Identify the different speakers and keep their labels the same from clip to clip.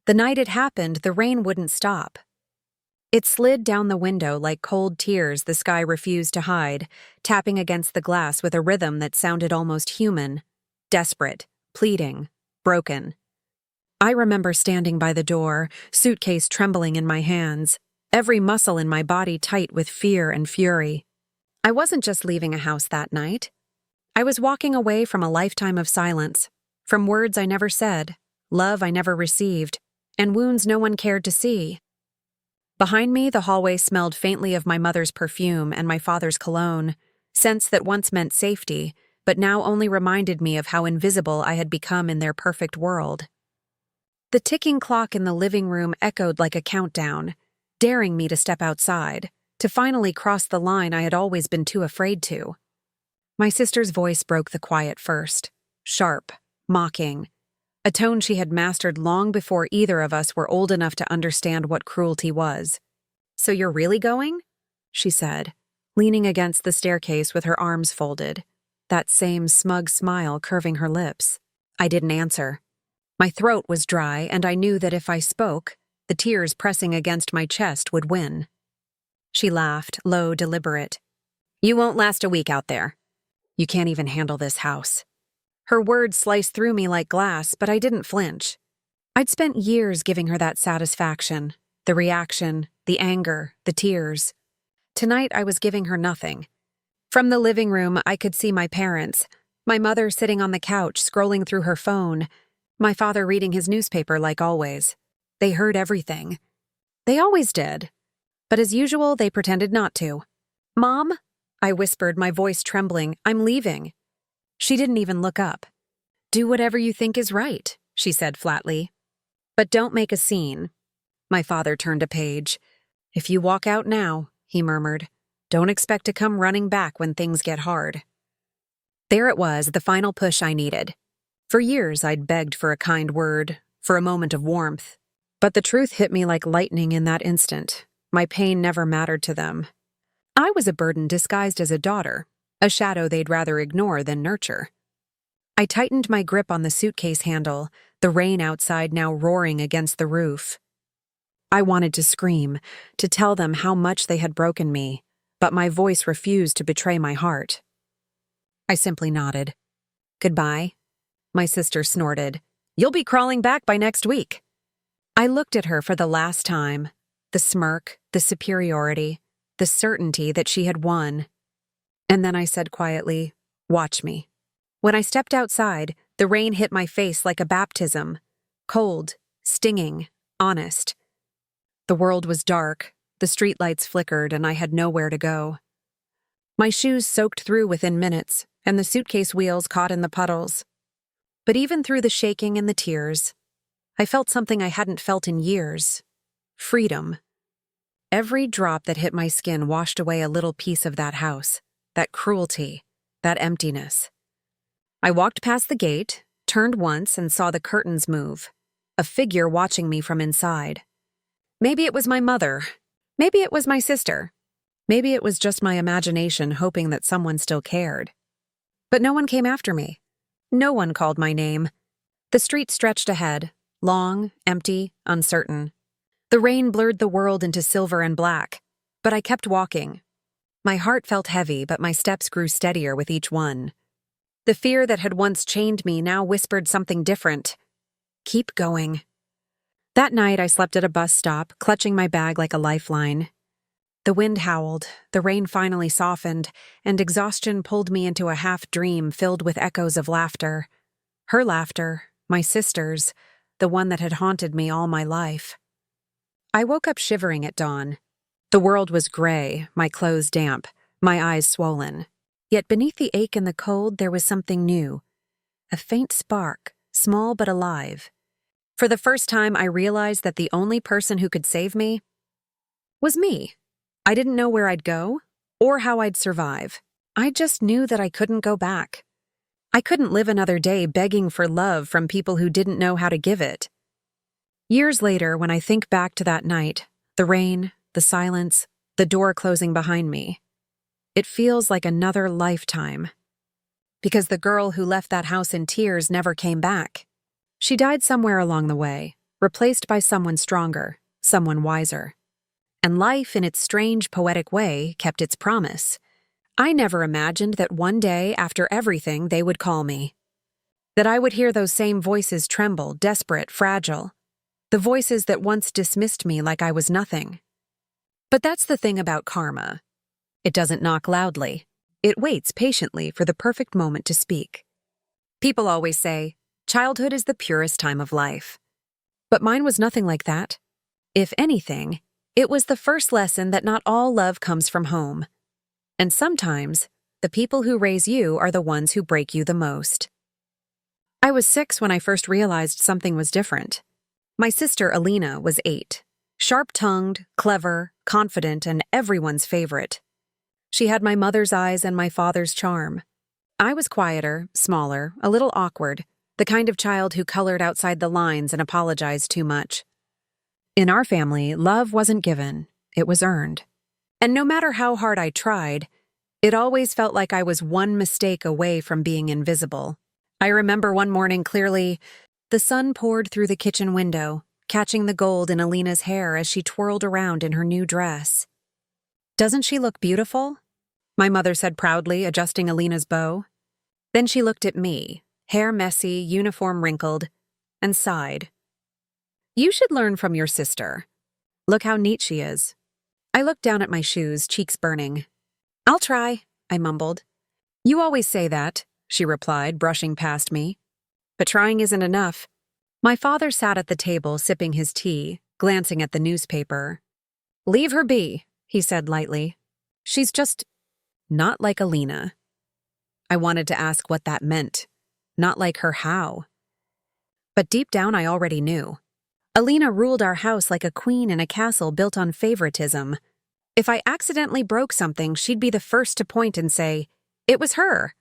Speaker 1: The night it happened, the rain wouldn't stop. It slid down the window like cold tears the sky refused to hide, tapping against the glass with a rhythm that sounded almost human, desperate, pleading, broken. I remember standing by the door, suitcase trembling in my hands, every muscle in my body tight with fear and fury. I wasn't just leaving a house that night. I was walking away from a lifetime of silence, from words I never said, love I never received, and wounds no one cared to see. Behind me, the hallway smelled faintly of my mother's perfume and my father's cologne, scents that once meant safety, but now only reminded me of how invisible I had become in their perfect world. The ticking clock in the living room echoed like a countdown, daring me to step outside, to finally cross the line I had always been too afraid to. My sister's voice broke the quiet first, sharp, mocking, a tone she had mastered long before either of us were old enough to understand what cruelty was. "So you're really going?" she said, leaning against the staircase with her arms folded, that same smug smile curving her lips. I didn't answer. My throat was dry, and I knew that if I spoke, the tears pressing against my chest would win. She laughed, low, deliberate. "You won't last a week out there. You can't even handle this house." Her words sliced through me like glass, but I didn't flinch. I'd spent years giving her that satisfaction, the reaction, the anger, the tears. Tonight I was giving her nothing. From the living room, I could see my parents, my mother sitting on the couch scrolling through her phone, my father reading his newspaper like always. They heard everything. They always did. But as usual, they pretended not to. "Mom?" I whispered, my voice trembling. "I'm leaving." She didn't even look up. "Do whatever you think is right," she said flatly. "But don't make a scene." My father turned a page. "If you walk out now," he murmured, "don't expect to come running back when things get hard." There it was, the final push I needed. For years I'd begged for a kind word, for a moment of warmth. But the truth hit me like lightning in that instant. My pain never mattered to them. I was a burden disguised as a daughter, a shadow they'd rather ignore than nurture. I tightened my grip on the suitcase handle, the rain outside now roaring against the roof. I wanted to scream, to tell them how much they had broken me, but my voice refused to betray my heart. I simply nodded. "Goodbye," my sister snorted. "You'll be crawling back by next week." I looked at her for the last time, the smirk, the superiority, the certainty that she had won. And then I said quietly, "Watch me." When I stepped outside, the rain hit my face like a baptism. Cold, stinging, honest. The world was dark, the streetlights flickered, and I had nowhere to go. My shoes soaked through within minutes, and the suitcase wheels caught in the puddles. But even through the shaking and the tears, I felt something I hadn't felt in years. Freedom. Every drop that hit my skin washed away a little piece of that house. That cruelty, that emptiness. I walked past the gate, turned once, and saw the curtains move, a figure watching me from inside. Maybe it was my mother. Maybe it was my sister. Maybe it was just my imagination hoping that someone still cared. But no one came after me. No one called my name. The street stretched ahead, long, empty, uncertain. The rain blurred the world into silver and black, but I kept walking. My heart felt heavy, but my steps grew steadier with each one. The fear that had once chained me now whispered something different. Keep going. That night I slept at a bus stop, clutching my bag like a lifeline. The wind howled, the rain finally softened, and exhaustion pulled me into a half-dream filled with echoes of laughter. Her laughter, my sister's, the one that had haunted me all my life. I woke up shivering at dawn. The world was gray, my clothes damp, my eyes swollen. Yet beneath the ache and the cold there was something new. A faint spark, small but alive. For the first time I realized that the only person who could save me was me. I didn't know where I'd go, or how I'd survive. I just knew that I couldn't go back. I couldn't live another day begging for love from people who didn't know how to give it. Years later, when I think back to that night, the rain, the silence, the door closing behind me, it feels like another lifetime. Because the girl who left that house in tears never came back. She died somewhere along the way, replaced by someone stronger, someone wiser. And life, in its strange, poetic way, kept its promise. I never imagined that one day, after everything, they would call me. That I would hear those same voices tremble, desperate, fragile. The voices that once dismissed me like I was nothing. But that's the thing about karma. It doesn't knock loudly. It waits patiently for the perfect moment to speak. People always say, childhood is the purest time of life. But mine was nothing like that. If anything, it was the first lesson that not all love comes from home. And sometimes, the people who raise you are the ones who break you the most. I was 6 when I first realized something was different. My sister Alina was 8. Sharp-tongued, clever, confident, and everyone's favorite. She had my mother's eyes and my father's charm. I was quieter, smaller, a little awkward, the kind of child who colored outside the lines and apologized too much. In our family, love wasn't given, it was earned. And no matter how hard I tried, it always felt like I was one mistake away from being invisible. I remember one morning clearly, the sun poured through the kitchen window, catching the gold in Alina's hair as she twirled around in her new dress. "Doesn't she look beautiful?" my mother said proudly, adjusting Alina's bow. Then she looked at me, hair messy, uniform wrinkled, and sighed. "You should learn from your sister. Look how neat she is." I looked down at my shoes, cheeks burning. "I'll try," I mumbled. "You always say that," she replied, brushing past me. "But trying isn't enough." My father sat at the table sipping his tea, glancing at the newspaper. "Leave her be," he said lightly. "She's just not like Alina." I wanted to ask what that meant. Not like her how? But deep down I already knew. Alina ruled our house like a queen in a castle built on favoritism. If I accidentally broke something, she'd be the first to point and say, "It was her."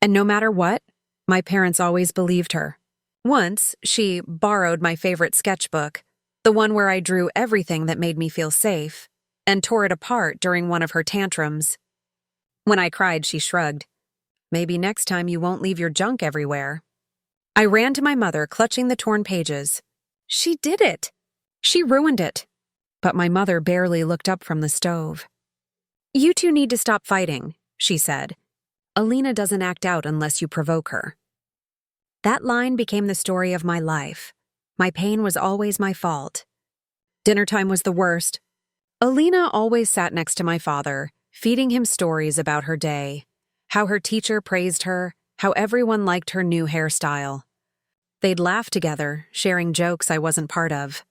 Speaker 1: And no matter what, my parents always believed her. Once, she borrowed my favorite sketchbook, the one where I drew everything that made me feel safe, and tore it apart during one of her tantrums. When I cried, she shrugged. "Maybe next time you won't leave your junk everywhere." I ran to my mother, clutching the torn pages. "She did it! She ruined it!" But my mother barely looked up from the stove. "You two need to stop fighting," she said. "Alina doesn't act out unless you provoke her." That line became the story of my life. My pain was always my fault. Dinner time was the worst. Alina always sat next to my father, feeding him stories about her day, how her teacher praised her, how everyone liked her new hairstyle. They'd laugh together, sharing jokes I wasn't part of.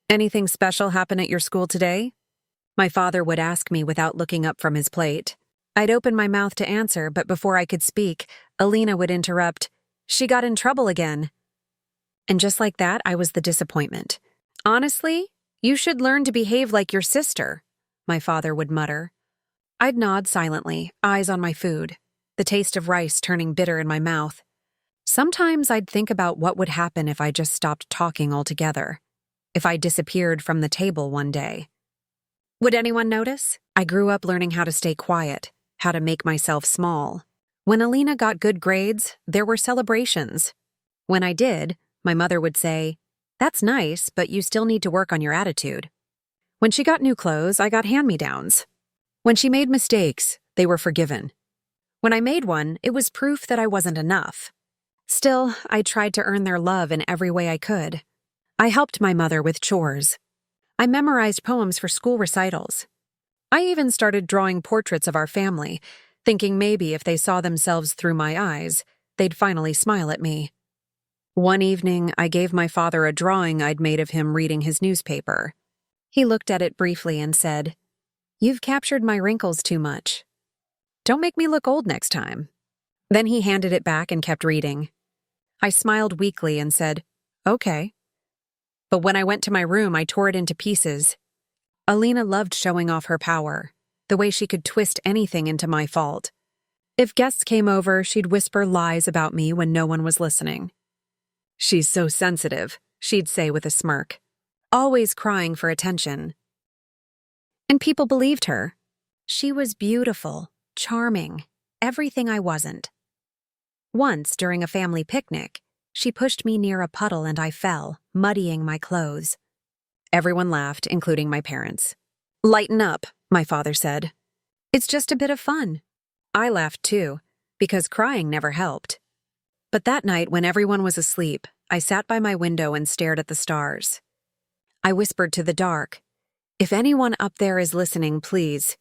Speaker 1: "Anything special happen at your school today?" My father would ask me without looking up from his plate. I'd open my mouth to answer, but before I could speak, Alina would interrupt. "She got in trouble again." And just like that, I was the disappointment. "Honestly, you should learn to behave like your sister," my father would mutter. I'd nod silently, eyes on my food, the taste of rice turning bitter in my mouth. Sometimes I'd think about what would happen if I just stopped talking altogether, if I disappeared from the table one day. Would anyone notice? I grew up learning how to stay quiet, how to make myself small. When Alina got good grades, there were celebrations. When I did, my mother would say, "That's nice, but you still need to work on your attitude." When she got new clothes, I got hand-me-downs. When she made mistakes, they were forgiven. When I made one, it was proof that I wasn't enough. Still, I tried to earn their love in every way I could. I helped my mother with chores. I memorized poems for school recitals. I even started drawing portraits of our family, thinking maybe if they saw themselves through my eyes, they'd finally smile at me. One evening, I gave my father a drawing I'd made of him reading his newspaper. He looked at it briefly and said, "You've captured my wrinkles too much. Don't make me look old next time." Then he handed it back and kept reading. I smiled weakly and said, "Okay." But when I went to my room, I tore it into pieces. Alina loved showing off her power, the way she could twist anything into my fault. If guests came over, she'd whisper lies about me when no one was listening. "She's so sensitive," she'd say with a smirk, always crying for attention. And people believed her. She was beautiful, charming, everything I wasn't. Once, during a family picnic, She pushed me near a puddle and I fell, muddying my clothes. Everyone laughed, including my parents. "Lighten up," my father said. "It's just a bit of fun." I laughed too, because crying never helped. But that night, when everyone was asleep, I sat by my window and stared at the stars. I whispered to the dark, "If anyone up there is listening, please.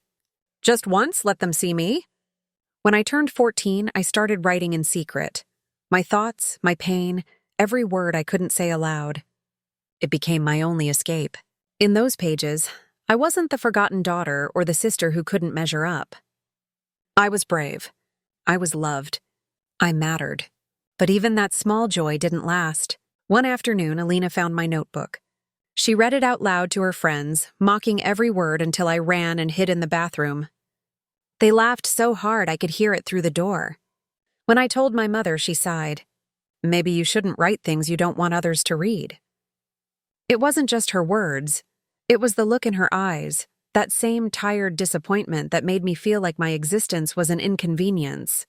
Speaker 1: Just once, let them see me." When I turned 14, I started writing in secret. My thoughts, my pain, every word I couldn't say aloud. It became my only escape. In those pages, I wasn't the forgotten daughter or the sister who couldn't measure up. I was brave. I was loved. I mattered. But even that small joy didn't last. One afternoon, Alina found my notebook. She read it out loud to her friends, mocking every word until I ran and hid in the bathroom. They laughed so hard I could hear it through the door. When I told my mother, she sighed. "Maybe you shouldn't write things you don't want others to read." It wasn't just her words. It was the look in her eyes, that same tired disappointment that made me feel like my existence was an inconvenience.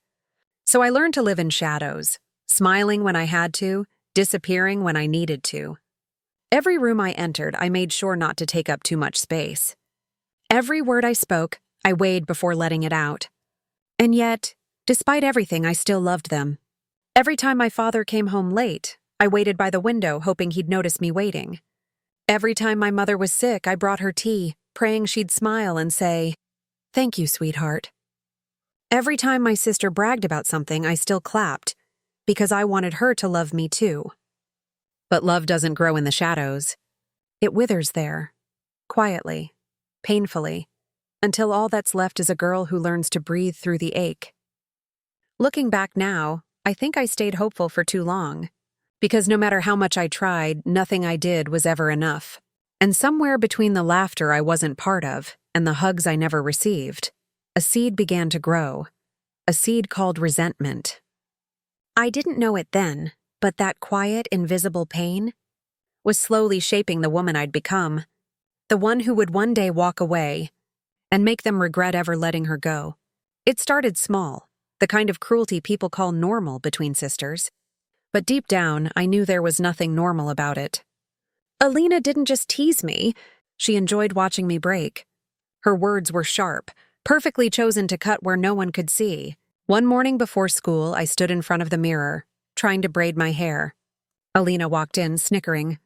Speaker 1: So I learned to live in shadows, smiling when I had to, disappearing when I needed to. Every room I entered, I made sure not to take up too much space. Every word I spoke, I weighed before letting it out. And yet, despite everything, I still loved them. Every time my father came home late, I waited by the window hoping he'd notice me waiting. Every time my mother was sick, I brought her tea, praying she'd smile and say, "Thank you, sweetheart." Every time my sister bragged about something, I still clapped, because I wanted her to love me too. But love doesn't grow in the shadows. It withers there, quietly, painfully, until all that's left is a girl who learns to breathe through the ache. Looking back now, I think I stayed hopeful for too long, because no matter how much I tried, nothing I did was ever enough. And somewhere between the laughter I wasn't part of and the hugs I never received, a seed began to grow, a seed called resentment. I didn't know it then, but that quiet, invisible pain was slowly shaping the woman I'd become, the one who would one day walk away and make them regret ever letting her go. It started small, the kind of cruelty people call normal between sisters. But deep down, I knew there was nothing normal about it. Alina didn't just tease me, she enjoyed watching me break. Her words were sharp, perfectly chosen to cut where no one could see. One morning before school, I stood in front of the mirror, trying to braid my hair. Alina walked in, snickering.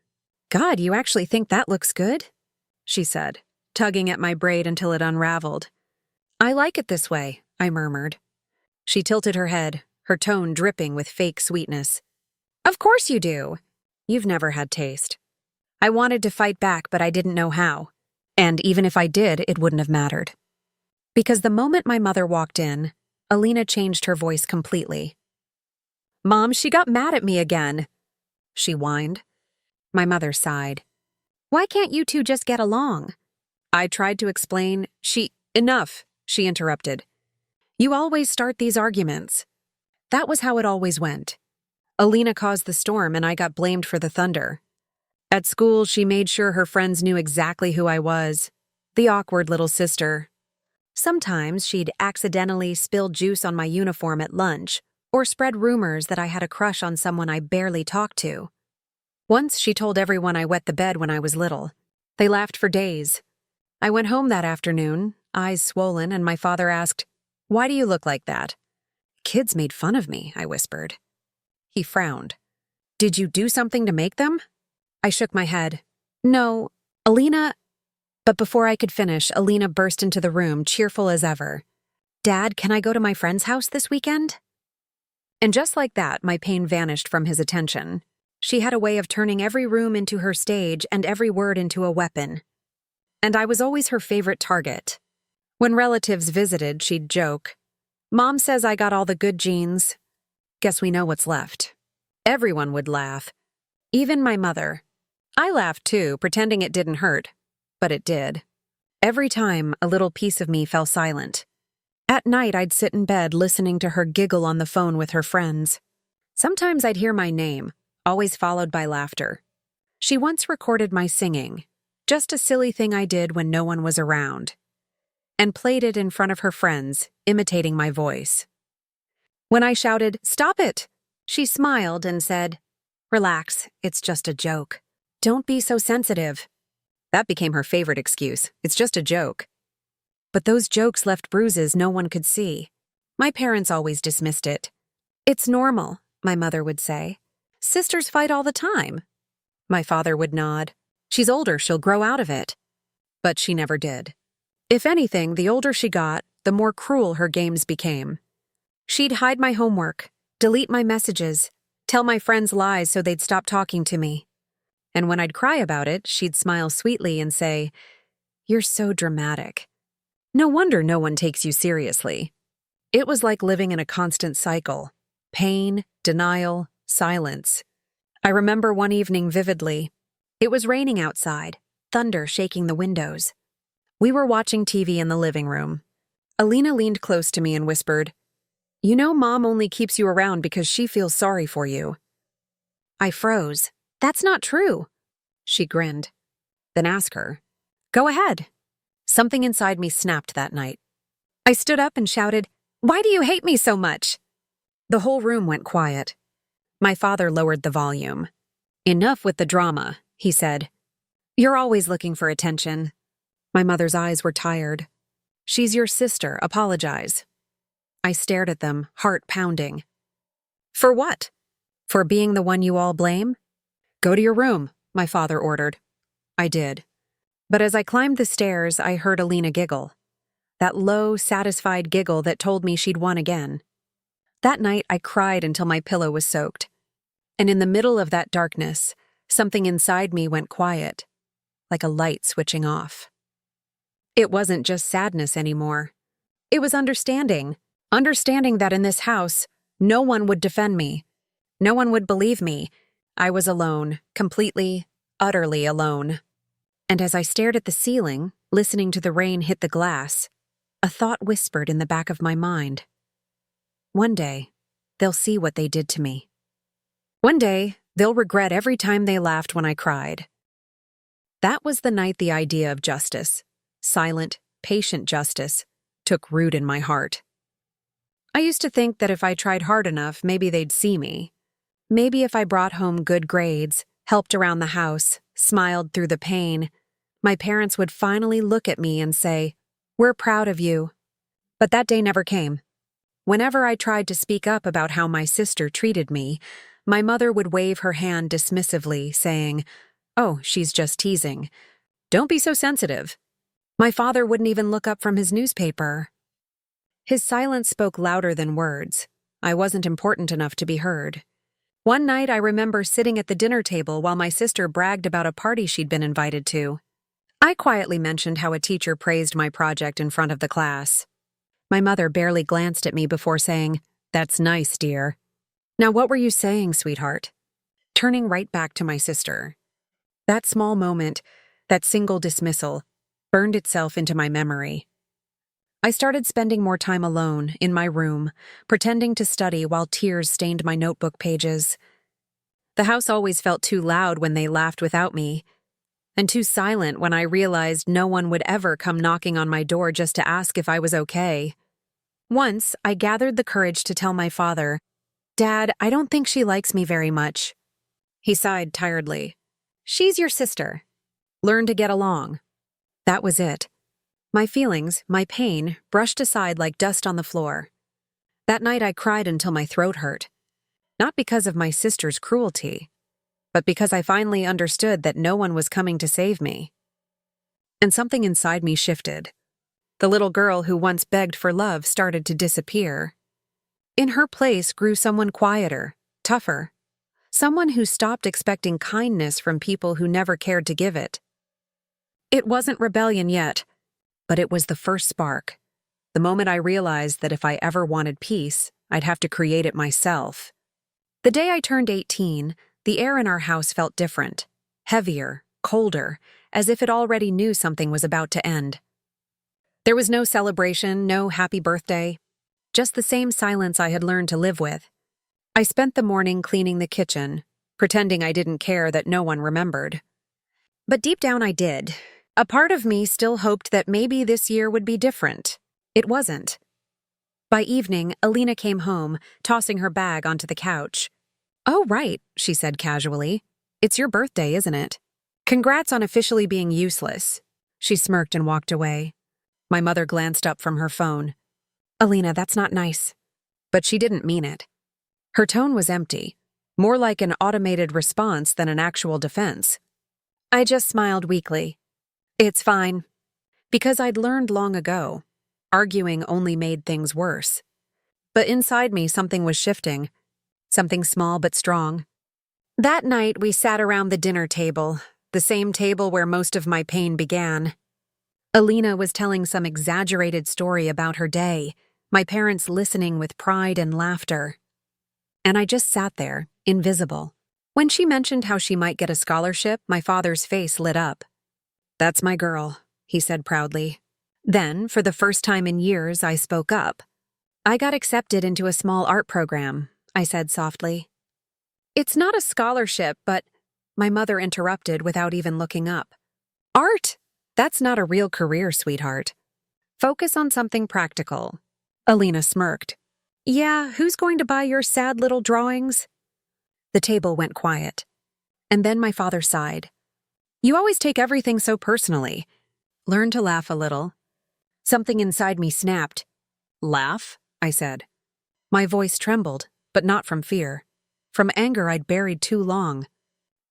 Speaker 1: "God, you actually think that looks good?" she said, tugging at my braid until it unraveled. "I like it this way," I murmured. She tilted her head, her tone dripping with fake sweetness. "Of course you do. You've never had taste." I wanted to fight back, but I didn't know how. And even if I did, it wouldn't have mattered. Because the moment my mother walked in, Alina changed her voice completely. "Mom, she got mad at me again," she whined. My mother sighed. "Why can't you two just get along?" I tried to explain. "Enough," she interrupted. "You always start these arguments." That was how it always went. Alina caused the storm and I got blamed for the thunder. At school, she made sure her friends knew exactly who I was, the awkward little sister. Sometimes she'd accidentally spill juice on my uniform at lunch or spread rumors that I had a crush on someone I barely talked to. Once she told everyone I wet the bed when I was little. They laughed for days. I went home that afternoon, eyes swollen, and my father asked, "Why do you look like that?" "Kids made fun of me," I whispered. He frowned. "Did you do something to make them?" I shook my head. "No, Alina—" But before I could finish, Alina burst into the room, cheerful as ever. "Dad, can I go to my friend's house this weekend?" And just like that, my pain vanished from his attention. She had a way of turning every room into her stage and every word into a weapon. And I was always her favorite target. When relatives visited, she'd joke, "Mom says I got all the good genes. Guess we know what's left." Everyone would laugh. Even my mother. I laughed too, pretending it didn't hurt. But it did. Every time, a little piece of me fell silent. At night, I'd sit in bed listening to her giggle on the phone with her friends. Sometimes I'd hear my name, always followed by laughter. She once recorded my singing, just a silly thing I did when no one was around, and played it in front of her friends, imitating my voice. When I shouted, "Stop it!" she smiled and said, Relax, it's just a joke. Don't be so sensitive. That became her favorite excuse. It's just a joke. But those jokes left bruises no one could see. My parents always dismissed it. It's normal, my mother would say. Sisters fight all the time. My father would nod. She's older, she'll grow out of it. But she never did. If anything, the older she got, the more cruel her games became. She'd hide my homework, delete my messages, tell my friends lies so they'd stop talking to me. And when I'd cry about it, she'd smile sweetly and say, "You're so dramatic. No wonder no one takes you seriously." It was like living in a constant cycle. Pain, denial, silence. I remember one evening vividly. It was raining outside, thunder shaking the windows. We were watching TV in the living room. Alina leaned close to me and whispered, "You know Mom only keeps you around because she feels sorry for you." I froze. "That's not true." She grinned. "Then ask her." "Go ahead." Something inside me snapped that night. I stood up and shouted, "Why do you hate me so much?" The whole room went quiet. My father lowered the volume. "Enough with the drama," he said. "You're always looking for attention." My mother's eyes were tired. "She's your sister, apologize." I stared at them, heart pounding. "For what? For being the one you all blame?" "Go to your room," my father ordered. I did. But as I climbed the stairs, I heard Alina giggle. That low, satisfied giggle that told me she'd won again. That night, I cried until my pillow was soaked. And in the middle of that darkness, something inside me went quiet, like a light switching off. It wasn't just sadness anymore. It was understanding. Understanding that in this house, no one would defend me. No one would believe me. I was alone, completely, utterly alone. And as I stared at the ceiling, listening to the rain hit the glass, a thought whispered in the back of my mind. One day, they'll see what they did to me. One day, they'll regret every time they laughed when I cried. That was the night the idea of justice, silent, patient justice, took root in my heart. I used to think that if I tried hard enough, maybe they'd see me. Maybe if I brought home good grades, helped around the house, smiled through the pain, my parents would finally look at me and say, "We're proud of you." But that day never came. Whenever I tried to speak up about how my sister treated me, my mother would wave her hand dismissively, saying, "Oh, she's just teasing. Don't be so sensitive." My father wouldn't even look up from his newspaper. His silence spoke louder than words. I wasn't important enough to be heard. One night I remember sitting at the dinner table while my sister bragged about a party she'd been invited to. I quietly mentioned how a teacher praised my project in front of the class. My mother barely glanced at me before saying, "That's nice, dear." "Now what were you saying, sweetheart?" Turning right back to my sister. That small moment, that single dismissal, burned itself into my memory. I started spending more time alone, in my room, pretending to study while tears stained my notebook pages. The house always felt too loud when they laughed without me, and too silent when I realized no one would ever come knocking on my door just to ask if I was okay. Once, I gathered the courage to tell my father, "Dad, I don't think she likes me very much." He sighed tiredly. "She's your sister. Learn to get along." That was it. My feelings, my pain, brushed aside like dust on the floor. That night I cried until my throat hurt. Not because of my sister's cruelty, but because I finally understood that no one was coming to save me. And something inside me shifted. The little girl who once begged for love started to disappear. In her place grew someone quieter, tougher. Someone who stopped expecting kindness from people who never cared to give it. It wasn't rebellion yet, but it was the first spark. The moment I realized that if I ever wanted peace, I'd have to create it myself. The day I turned 18, the air in our house felt different. Heavier, colder, as if it already knew something was about to end. There was no celebration, no happy birthday, just the same silence I had learned to live with. I spent the morning cleaning the kitchen, pretending I didn't care that no one remembered. But deep down I did. A part of me still hoped that maybe this year would be different. It wasn't. By evening, Alina came home, tossing her bag onto the couch. "Oh, right," she said casually. "It's your birthday, isn't it? Congrats on officially being useless." She smirked and walked away. My mother glanced up from her phone. "Alina, that's not nice." But she didn't mean it. Her tone was empty, more like an automated response than an actual defense. I just smiled weakly. "It's fine." Because I'd learned long ago, arguing only made things worse. But inside me, something was shifting. Something small but strong. That night, we sat around the dinner table, the same table where most of my pain began. Alina was telling some exaggerated story about her day, my parents listening with pride and laughter. And I just sat there, invisible. When she mentioned how she might get a scholarship, my father's face lit up. "That's my girl," he said proudly. Then, for the first time in years, I spoke up. "I got accepted into a small art program," I said softly. "It's not a scholarship, but—" My mother interrupted without even looking up. "Art? That's not a real career, sweetheart. Focus on something practical." Alina smirked. "Yeah, who's going to buy your sad little drawings?" The table went quiet. And then my father sighed. "You always take everything so personally. Learn to laugh a little." Something inside me snapped. "Laugh?" I said. My voice trembled, but not from fear. From anger I'd buried too long.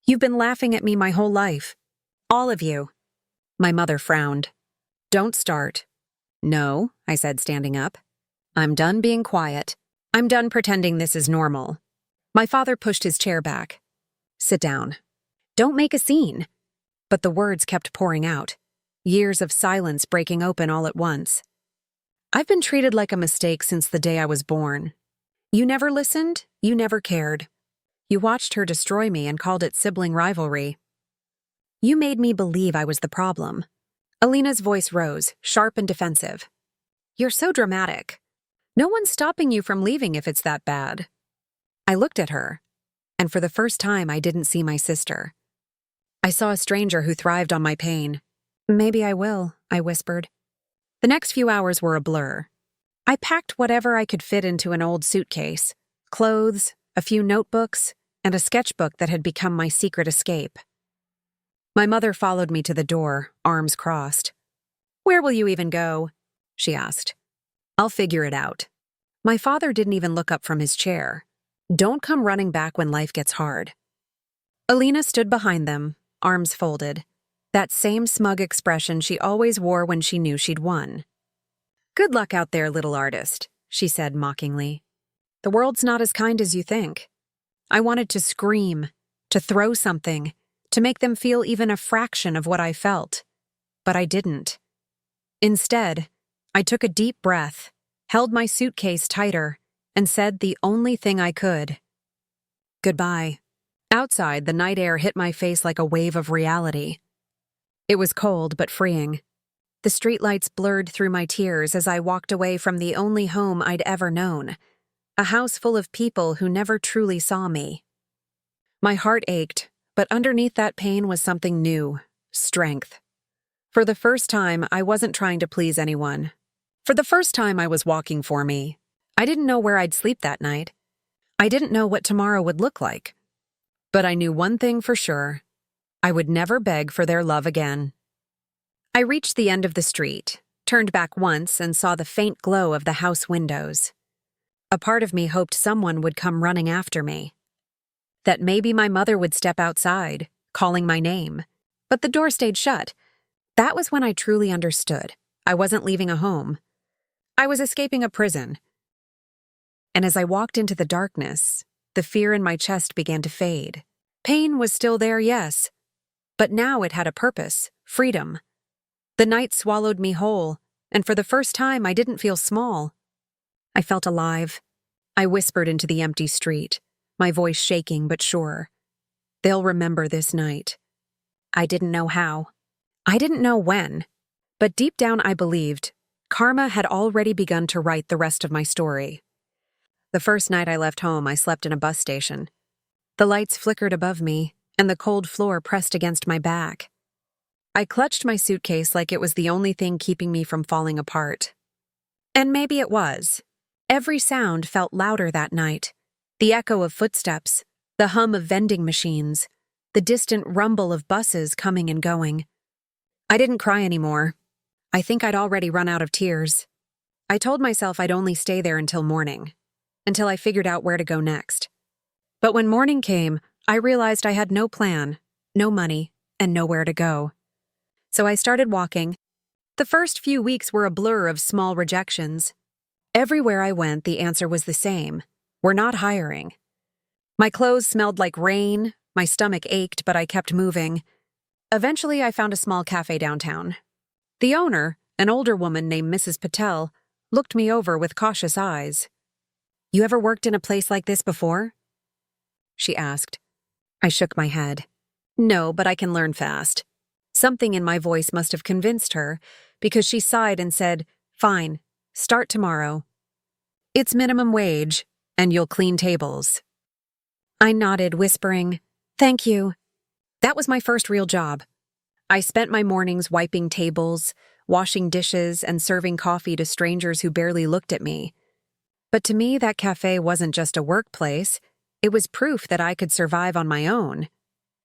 Speaker 1: "You've been laughing at me my whole life. All of you." My mother frowned. "Don't start." "No," I said, standing up. "I'm done being quiet. I'm done pretending this is normal." My father pushed his chair back. "Sit down. Don't make a scene." But the words kept pouring out, years of silence breaking open all at once. "I've been treated like a mistake since the day I was born. You never listened, you never cared. You watched her destroy me and called it sibling rivalry. You made me believe I was the problem." Alina's voice rose, sharp and defensive. "You're so dramatic. No one's stopping you from leaving if it's that bad." I looked at her, and for the first time I didn't see my sister. I saw a stranger who thrived on my pain. "Maybe I will," I whispered. The next few hours were a blur. I packed whatever I could fit into an old suitcase, clothes, a few notebooks, and a sketchbook that had become my secret escape. My mother followed me to the door, arms crossed. "Where will you even go?" she asked. "I'll figure it out." My father didn't even look up from his chair. "Don't come running back when life gets hard." Alina stood behind them, arms folded. That same smug expression she always wore when she knew she'd won. "Good luck out there, little artist," she said mockingly. "The world's not as kind as you think." I wanted to scream, to throw something, to make them feel even a fraction of what I felt. But I didn't. Instead, I took a deep breath, held my suitcase tighter, and said the only thing I could. "Goodbye." Outside, the night air hit my face like a wave of reality. It was cold but freeing. The streetlights blurred through my tears as I walked away from the only home I'd ever known, a house full of people who never truly saw me. My heart ached, but underneath that pain was something new, strength. For the first time, I wasn't trying to please anyone. For the first time, I was walking for me. I didn't know where I'd sleep that night. I didn't know what tomorrow would look like. But I knew one thing for sure. I would never beg for their love again. I reached the end of the street, turned back once, and saw the faint glow of the house windows. A part of me hoped someone would come running after me. That maybe my mother would step outside, calling my name. But the door stayed shut. That was when I truly understood. I wasn't leaving a home. I was escaping a prison. And as I walked into the darkness, the fear in my chest began to fade. Pain was still there, yes. But now it had a purpose, freedom. The night swallowed me whole, and for the first time I didn't feel small. I felt alive. I whispered into the empty street, my voice shaking but sure. They'll remember this night. I didn't know how. I didn't know when. But deep down I believed karma had already begun to write the rest of my story. The first night I left home, I slept in a bus station. The lights flickered above me, and the cold floor pressed against my back. I clutched my suitcase like it was the only thing keeping me from falling apart. And maybe it was. Every sound felt louder that night. The echo of footsteps, The hum of vending machines, the distant rumble of buses coming and going. I didn't cry anymore. I think I'd already run out of tears. I told myself I'd only stay there until morning, until I figured out where to go next. But when morning came, I realized I had no plan, no money, and nowhere to go. So I started walking. The first few weeks were a blur of small rejections. Everywhere I went, the answer was the same. We're not hiring. My clothes smelled like rain, my stomach ached, but I kept moving. Eventually, I found a small cafe downtown. The owner, an older woman named Mrs. Patel, looked me over with cautious eyes. "You ever worked in a place like this before?" she asked. I shook my head. "No, but I can learn fast." Something in my voice must have convinced her, because she sighed and said, "Fine, start tomorrow. It's minimum wage, and you'll clean tables." I nodded, whispering, "Thank you." That was my first real job. I spent my mornings wiping tables, washing dishes, and serving coffee to strangers who barely looked at me. But to me, that cafe wasn't just a workplace. It was proof that I could survive on my own.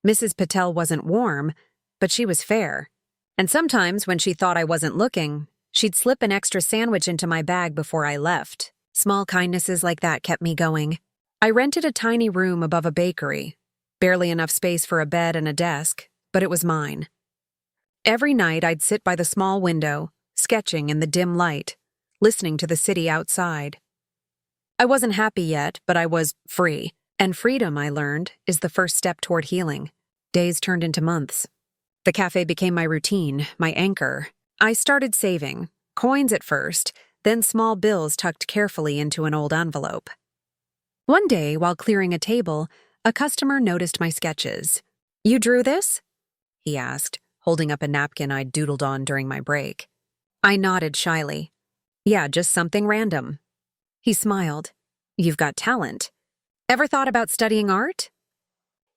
Speaker 1: Mrs. Patel wasn't warm, but she was fair. And sometimes, when she thought I wasn't looking, she'd slip an extra sandwich into my bag before I left. Small kindnesses like that kept me going. I rented a tiny room above a bakery. Barely enough space for a bed and a desk, but it was mine. Every night I'd sit by the small window, sketching in the dim light, listening to the city outside. I wasn't happy yet, but I was free. And freedom, I learned, is the first step toward healing. Days turned into months. The cafe became my routine, my anchor. I started saving, coins at first, then small bills tucked carefully into an old envelope. One day, while clearing a table, a customer noticed my sketches. "You drew this?" he asked, holding up a napkin I'd doodled on during my break. I nodded shyly. "Yeah, just something random." He smiled. "You've got talent. Ever thought about studying art?"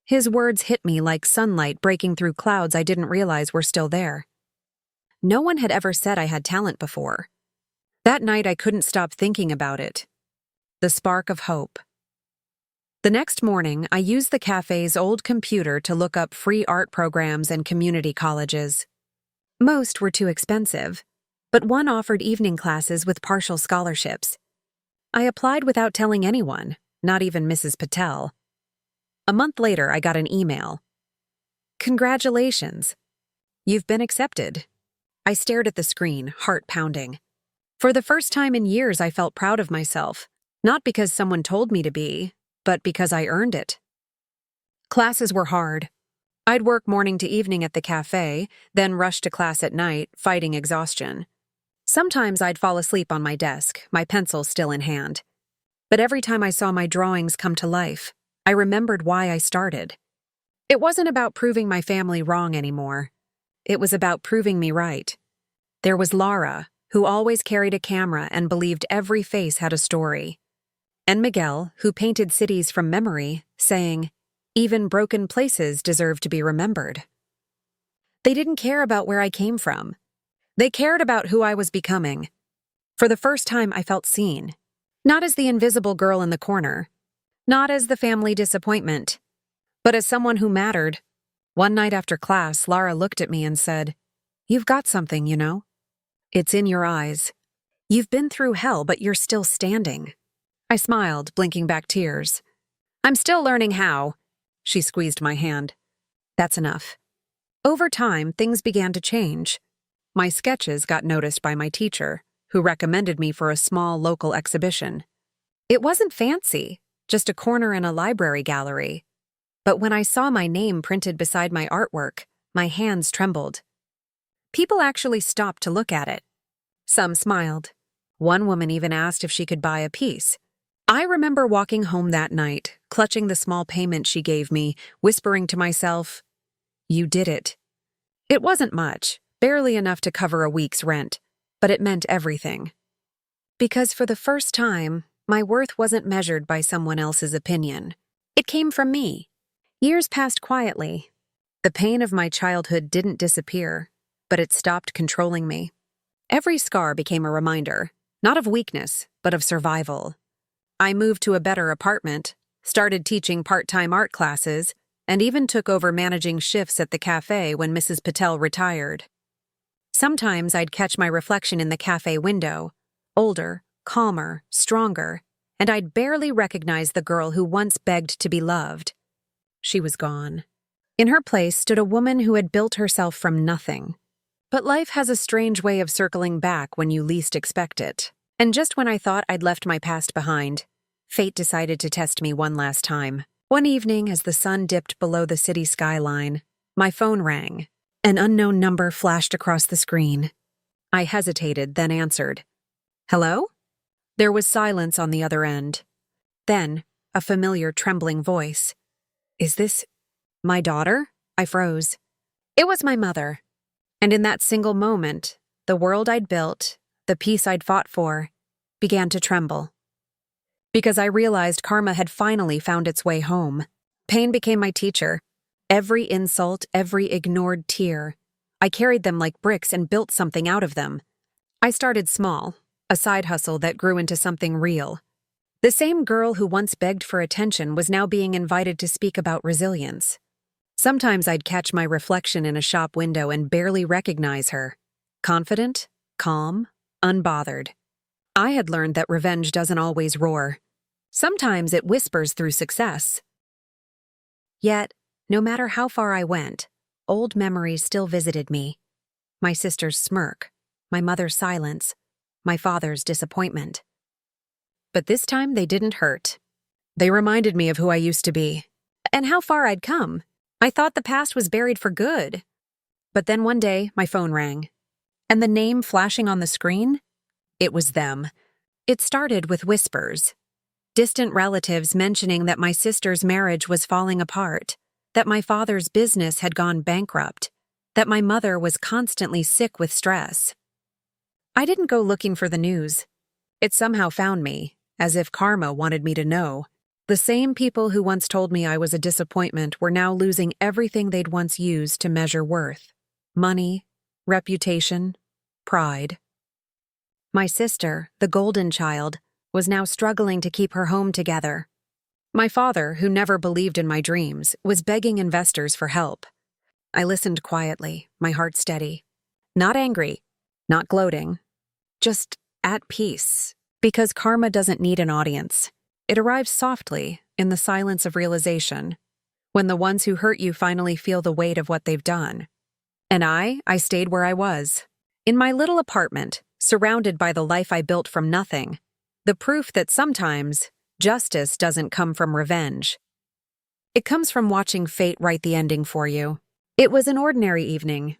Speaker 1: His words hit me like sunlight breaking through clouds I didn't realize were still there. No one had ever said I had talent before. That night I couldn't stop thinking about it. The spark of hope. The next morning, I used the cafe's old computer to look up free art programs and community colleges. Most were too expensive, but one offered evening classes with partial scholarships. I applied without telling anyone, not even Mrs. Patel. A month later, I got an email. "Congratulations. You've been accepted." I stared at the screen, heart pounding. For the first time in years, I felt proud of myself, not because someone told me to be, but because I earned it. Classes were hard. I'd work morning to evening at the cafe, then rush to class at night, fighting exhaustion. Sometimes I'd fall asleep on my desk, my pencil still in hand. But every time I saw my drawings come to life, I remembered why I started. It wasn't about proving my family wrong anymore. It was about proving me right. There was Laura, who always carried a camera and believed every face had a story. And Miguel, who painted cities from memory, saying, "Even broken places deserve to be remembered." They didn't care about where I came from. They cared about who I was becoming. For the first time, I felt seen. Not as the invisible girl in the corner. Not as the family disappointment. But as someone who mattered. One night after class, Lara looked at me and said, "You've got something, you know. It's in your eyes. You've been through hell, but you're still standing." I smiled, blinking back tears. "I'm still learning how." She squeezed my hand. "That's enough." Over time, things began to change. My sketches got noticed by my teacher, who recommended me for a small local exhibition. It wasn't fancy, just a corner in a library gallery. But when I saw my name printed beside my artwork, my hands trembled. People actually stopped to look at it. Some smiled. One woman even asked if she could buy a piece. I remember walking home that night, clutching the small payment she gave me, whispering to myself, "You did it." It wasn't much, barely enough to cover a week's rent, but it meant everything. Because for the first time, my worth wasn't measured by someone else's opinion. It came from me. Years passed quietly. The pain of my childhood didn't disappear, but it stopped controlling me. Every scar became a reminder, not of weakness, but of survival. I moved to a better apartment, started teaching part-time art classes, and even took over managing shifts at the cafe when Mrs. Patel retired. Sometimes I'd catch my reflection in the cafe window, older, calmer, stronger, and I'd barely recognize the girl who once begged to be loved. She was gone. In her place stood a woman who had built herself from nothing. But life has a strange way of circling back when you least expect it. And just when I thought I'd left my past behind, fate decided to test me one last time. One evening, as the sun dipped below the city skyline, my phone rang. An unknown number flashed across the screen. I hesitated, then answered. Hello? There was silence on the other end. Then, a familiar trembling voice. Is this my daughter? I froze. It was my mother. And in that single moment, the world I'd built, the peace I'd fought for, began to tremble. Because I realized karma had finally found its way home. Pain became my teacher. Every insult, every ignored tear. I carried them like bricks and built something out of them. I started small, a side hustle that grew into something real. The same girl who once begged for attention was now being invited to speak about resilience. Sometimes I'd catch my reflection in a shop window and barely recognize her. Confident, calm, unbothered. I had learned that revenge doesn't always roar. Sometimes it whispers through success. Yet, no matter how far I went, old memories still visited me. My sister's smirk, my mother's silence, my father's disappointment. But this time they didn't hurt. They reminded me of who I used to be, and how far I'd come. I thought the past was buried for good. But then one day, my phone rang. And the name flashing on the screen? It was them. It started with whispers. Distant relatives mentioning that my sister's marriage was falling apart, that my father's business had gone bankrupt, that my mother was constantly sick with stress. I didn't go looking for the news. It somehow found me, as if karma wanted me to know. The same people who once told me I was a disappointment were now losing everything they'd once used to measure worth. Money, reputation, pride. My sister, the golden child, was now struggling to keep her home together. My father, who never believed in my dreams, was begging investors for help. I listened quietly, my heart steady. Not angry, not gloating, just at peace. Because karma doesn't need an audience. It arrives softly, in the silence of realization, when the ones who hurt you finally feel the weight of what they've done. And I stayed where I was. In my little apartment, surrounded by the life I built from nothing. The proof that sometimes, justice doesn't come from revenge. It comes from watching fate write the ending for you. It was an ordinary evening.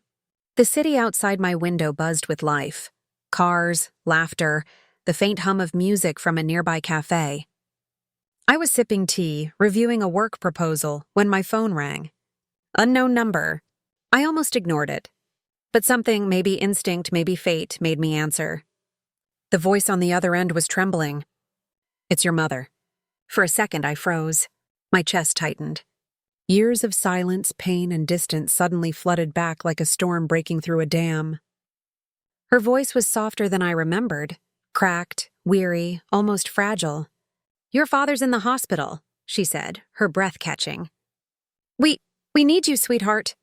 Speaker 1: The city outside my window buzzed with life. Cars, laughter, the faint hum of music from a nearby cafe. I was sipping tea, reviewing a work proposal, when my phone rang. Unknown number. I almost ignored it. But something, maybe instinct, maybe fate, made me answer. The voice on the other end was trembling. It's your mother. For a second, I froze. My chest tightened. Years of silence, pain, and distance suddenly flooded back like a storm breaking through a dam. Her voice was softer than I remembered, cracked, weary, almost fragile. Your father's in the hospital, she said, her breath catching. We need you, sweetheart.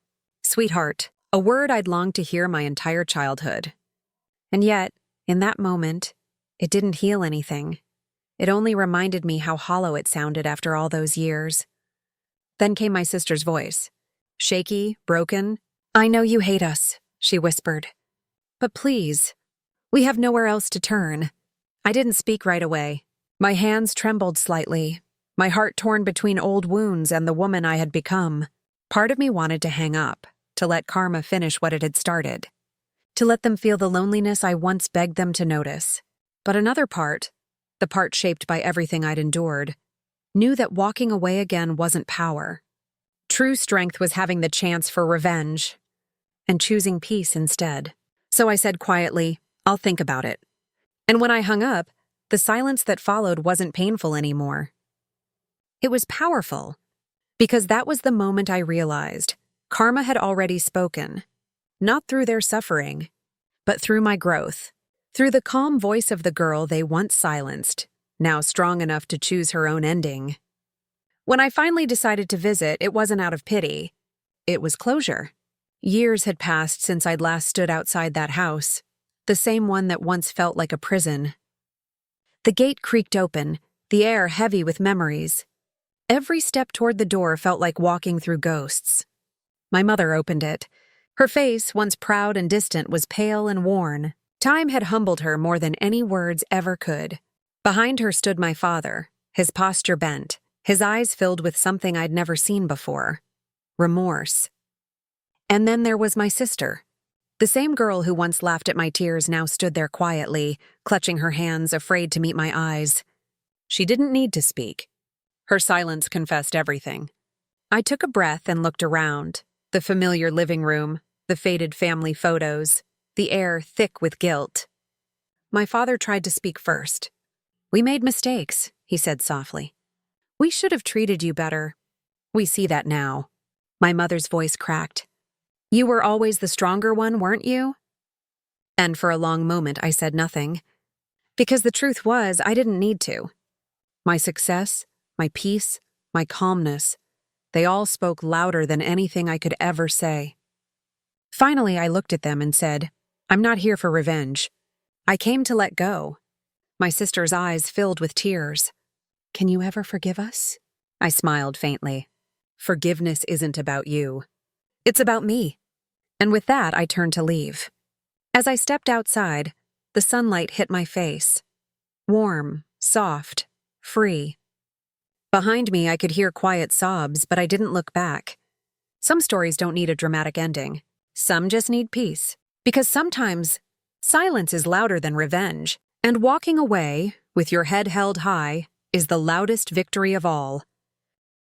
Speaker 1: Sweetheart, a word I'd longed to hear my entire childhood. And yet, in that moment, it didn't heal anything. It only reminded me how hollow it sounded after all those years. Then came my sister's voice. Shaky, broken. I know you hate us, she whispered. But please, we have nowhere else to turn. I didn't speak right away. My hands trembled slightly, my heart torn between old wounds and the woman I had become. Part of me wanted to hang up, to let karma finish what it had started, to let them feel the loneliness I once begged them to notice. But another part, the part shaped by everything I'd endured, knew that walking away again wasn't power. True strength was having the chance for revenge, and choosing peace instead. So I said quietly, I'll think about it. And when I hung up, the silence that followed wasn't painful anymore. It was powerful, because that was the moment I realized karma had already spoken, not through their suffering, but through my growth, through the calm voice of the girl they once silenced, now strong enough to choose her own ending. When I finally decided to visit, it wasn't out of pity. It was closure. Years had passed since I'd last stood outside that house, the same one that once felt like a prison. The gate creaked open, the air heavy with memories. Every step toward the door felt like walking through ghosts. My mother opened it. Her face, once proud and distant, was pale and worn. Time had humbled her more than any words ever could. Behind her stood my father, his posture bent, his eyes filled with something I'd never seen before. Remorse. And then there was my sister. The same girl who once laughed at my tears now stood there quietly, clutching her hands, afraid to meet my eyes. She didn't need to speak. Her silence confessed everything. I took a breath and looked around. The familiar living room, the faded family photos, the air thick with guilt. My father tried to speak first. "We made mistakes," he said softly. "We should have treated you better. We see that now." My mother's voice cracked. "You were always the stronger one, weren't you?" And for a long moment I said nothing. Because the truth was, I didn't need to. My success, my peace, my calmness, they all spoke louder than anything I could ever say. Finally, I looked at them and said, "I'm not here for revenge. I came to let go." My sister's eyes filled with tears. "Can you ever forgive us?" I smiled faintly. "Forgiveness isn't about you. It's about me." And with that, I turned to leave. As I stepped outside, the sunlight hit my face. Warm, soft, free. Behind me, I could hear quiet sobs, but I didn't look back. Some stories don't need a dramatic ending. Some just need peace. Because sometimes, silence is louder than revenge, and walking away, with your head held high, is the loudest victory of all.